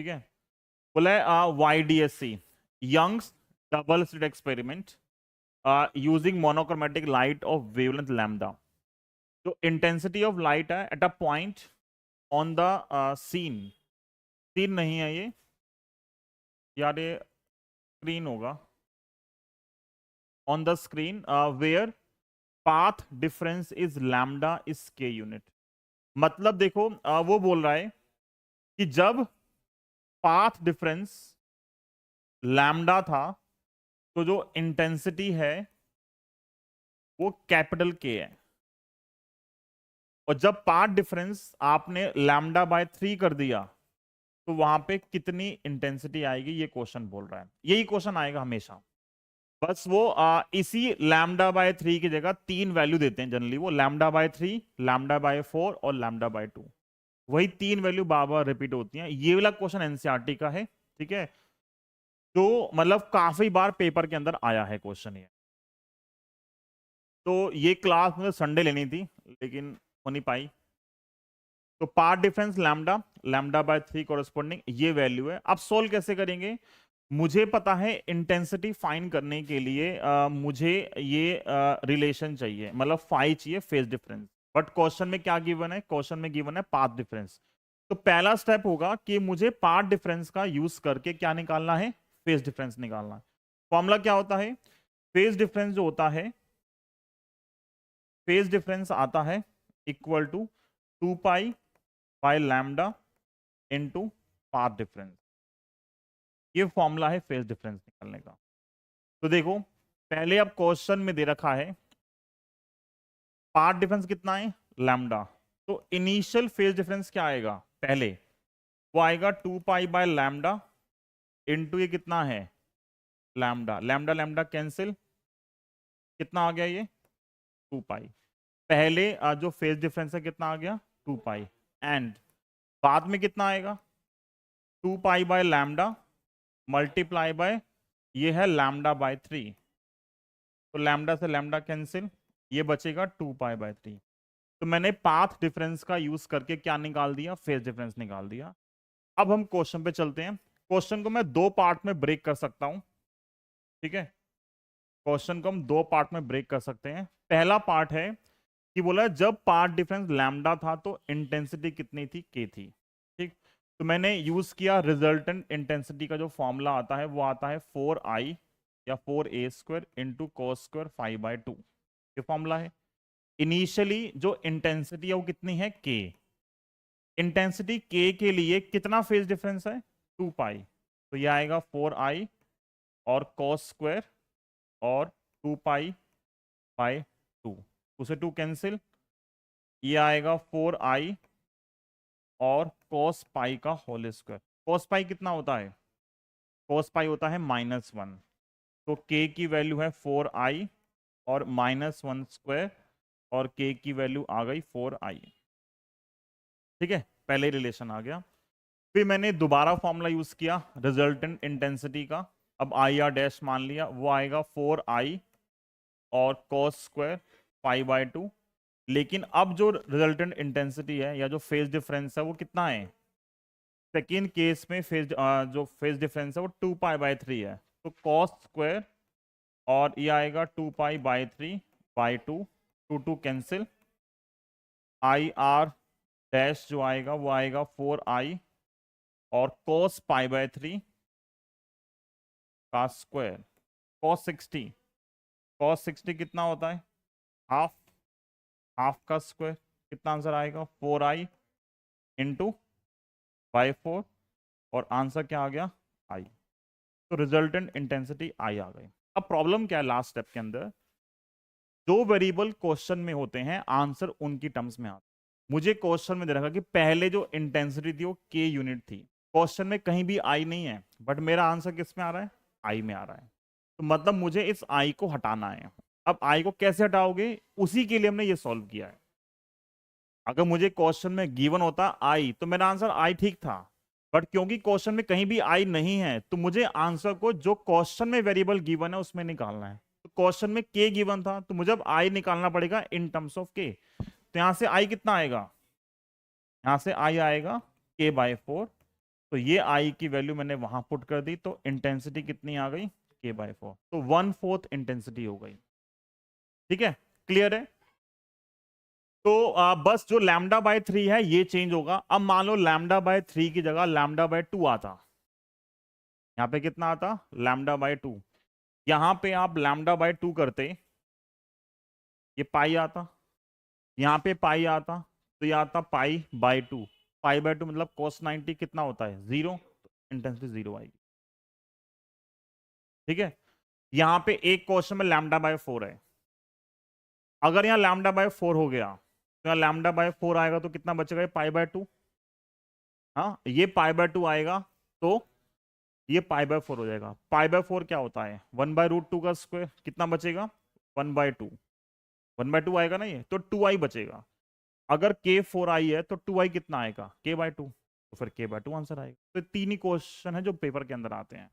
ठीक है, बोला है YDSC Young's double slit experiment using monochromatic light of wavelength lambda. जो इंटेंसिटी ऑफ लाइट है at a point on the scene, scene नहीं है ये यार, ये स्क्रीन होगा, on the screen where path difference is lambda is K unit. मतलब देखो वो बोल रहा है कि जब पाथ डिफरेंस लैम्डा था तो जो इंटेंसिटी है वो कैपिटल के है, और जब पाथ डिफरेंस आपने लैम्डा बाय 3 कर दिया तो वहां पे कितनी इंटेंसिटी आएगी, ये क्वेश्चन बोल रहा है। यही क्वेश्चन आएगा हमेशा, बस वो इसी लैम्डा बाय 3 की जगह 3 वैल्यू देते हैं जनरली, वो लैम्डा बाय 3, लैम्डा बाय 4 और लैम्डा बाय 2, वही 3 वैल्यू बार बार रिपीट होती हैं। ये वाला क्वेश्चन एनसीईआरटी का है, ठीक है, तो मतलब काफी बार पेपर के अंदर आया है क्वेश्चन ये। तो ये क्लास मुझे संडे लेनी थी लेकिन हो नहीं पाई। तो path difference lambda, lambda by 3 corresponding ये वैल्यू है। अब सोल्व कैसे करेंगे, मुझे पता है इंटेंसिटी फाइंड करने के लिए मुझे ये रिलेशन चाहिए, मतलब फाई चाहिए फेज डिफरेंस। बट क्वेश्चन में क्या गिवन है, क्वेश्चन में गिवन है पाथ डिफरेंस। तो पहला स्टेप होगा कि मुझे पाथ डिफरेंस का यूज करके क्या निकालना है, फेज डिफरेंस निकालना है। फॉर्मूला क्या होता है, फेज डिफरेंस जो होता है, फेज डिफरेंस आता है equal to 2 pi by lambda into path difference. ये फॉर्मूला है फेज डिफरेंस निकालने का। तो देखो पहले अब क्वेश्चन में दे रखा है पाथ डिफरेंस कितना है, लैम्डा। तो इनिशियल फेज डिफरेंस क्या आएगा, पहले वो आएगा 2 पाई बाय लैम्डा इनटू ये कितना है, लैम्डा, लैम्डा लैम्डा कैंसिल, कितना आ गया ये 2 पाई। पहले जो फेज डिफरेंस है कितना आ गया 2 पाई, एंड बाद में कितना आएगा 2 pi by lambda multiply by ये है लैम्डा बाय 3, तो लैम्डा से लैम्डा कैंसिल, ये बचेगा 2 पाई बाय 3। तो मैंने पाथ डिफरेंस का यूज करके क्या निकाल दिया, फेज डिफरेंस निकाल दिया। अब हम क्वेश्चन पे चलते हैं। क्वेश्चन को मैं 2 पार्ट में ब्रेक कर सकता हूं, ठीक है, क्वेश्चन को हम 2 पार्ट में ब्रेक कर सकते हैं। पहला पार्ट है कि बोला जब पाथ डिफरेंस लैम्डा था तो इंटेंसिटी कितनी थी, के थी, ठीक। तो मैंने यूज किया रिजल्टेंट इंटेंसिटी का जो फॉर्मूला आता है वो आता है 4i या 4a square into cos square 5/2, ये फॉर्मूला है। इनिशियली जो इंटेंसिटी है वो कितनी है, के। इंटेंसिटी के लिए कितना फेज डिफरेंस है, 2 पाई, तो ये आएगा 4i और कॉस स्क्वायर और 2 पाई बाय 2, उसे 2 कैंसिल, ये आएगा 4i और कॉस पाई का होल स्क्वायर। कॉस पाई कितना होता है, कॉस पाई होता है -1, तो k की वैल्यू है 4i और -1 स्क्वायर, और k की वैल्यू आ गई 4i, ठीक है, पहले रिलेशन आ गया। फिर मैंने दोबारा फॉर्मूला यूज किया रिजल्टेंट इंटेंसिटी का, अब आई आर डैश मान लिया, वो आएगा 4i और कॉस स्क्वायर 5/2। लेकिन अब जो रिजल्टेंट इंटेंसिटी है या जो फेज डिफरेंस है वो कितना है, सेकेंड केस में जो फेज डिफरेंस है वो 2 पाई बाय 3 है, तो कॉस स्क्वायर और ये आएगा 2 pi bye 3/2, 2 cancel, I R dash जो आएगा वो आएगा 4i और cos π/3 का स्क्वायर, cos 60 कितना होता है, हाफ, हाफ का स्क्वायर, कितना आंसर आएगा 4i इंटू बाई 4, और आंसर क्या आ गया i। तो रिजल्टेंट इंटेंसिटी i आ गई। अब प्रॉब्लम क्या है लास्ट स्टेप के अंदर, जो वेरिएबल क्वेश्चन में होते हैं आंसर उनकी टर्म्स में आता है। मुझे क्वेश्चन में दे रखा कि पहले जो इंटेंसिटी थी वो k यूनिट थी, क्वेश्चन में कहीं भी i नहीं है, बट मेरा आंसर किस में आ रहा है, i में आ रहा है। तो मतलब मुझे इस i को हटाना है। अब i को कैसे हटाओगे, उसी के लिए हमने ये सॉल्व किया है। अगर मुझे क्वेश्चन में गिवन होता i तो मेरा आंसर i ठीक था, बट क्योंकि क्वेश्चन में कहीं भी i नहीं है तो मुझे आंसर को जो क्वेश्चन में वेरिएबल गिवन है उसमें निकालना है। तो क्वेश्चन में k गिवन था तो मुझे अब i निकालना पड़ेगा इन टर्म्स ऑफ k। तो यहां से i कितना आएगा, यहां से i आएगा k/4, तो ये आई की वैल्यू मैंने वहां पुट कर दी, तो इंटेंसिटी कितनी आ गई, k/4, तो 1/4 इंटेंसिटी हो गई। ठीक है, क्लियर है। तो बस जो λ/3 है ये चेंज होगा। अब मान लो λ/3 की जगह λ/2 आता, यहां पे कितना आता, λ/2। यहां पे आप λ/2 करते, ये पाई आता, यहां पे पाई आता, तो ये आता π/2। π/2 मतलब cos 90 कितना होता है, 0, इंटेंसिटी 0 आएगी। ठीक है, यहां पे एक क्वेश्चन में λ/4 है, अगर यहाँ λ/4 हो गया तो यहाँ λ/4 आएगा तो कितना बचेगा, ये π/2। हाँ, ये π/2 आएगा तो ये π/4 हो जाएगा। π/4 क्या होता है, 1/√2 का स्क्वायर, कितना बचेगा, 1/2। 1/2 आएगा ना ये, तो 2i बचेगा। अगर k4i है तो 2i कितना आएगा, k/2, तो फिर k/2 आंसर आएगा। तो तीन ही क्वेश्चन है जो पेपर के अंदर आते हैं।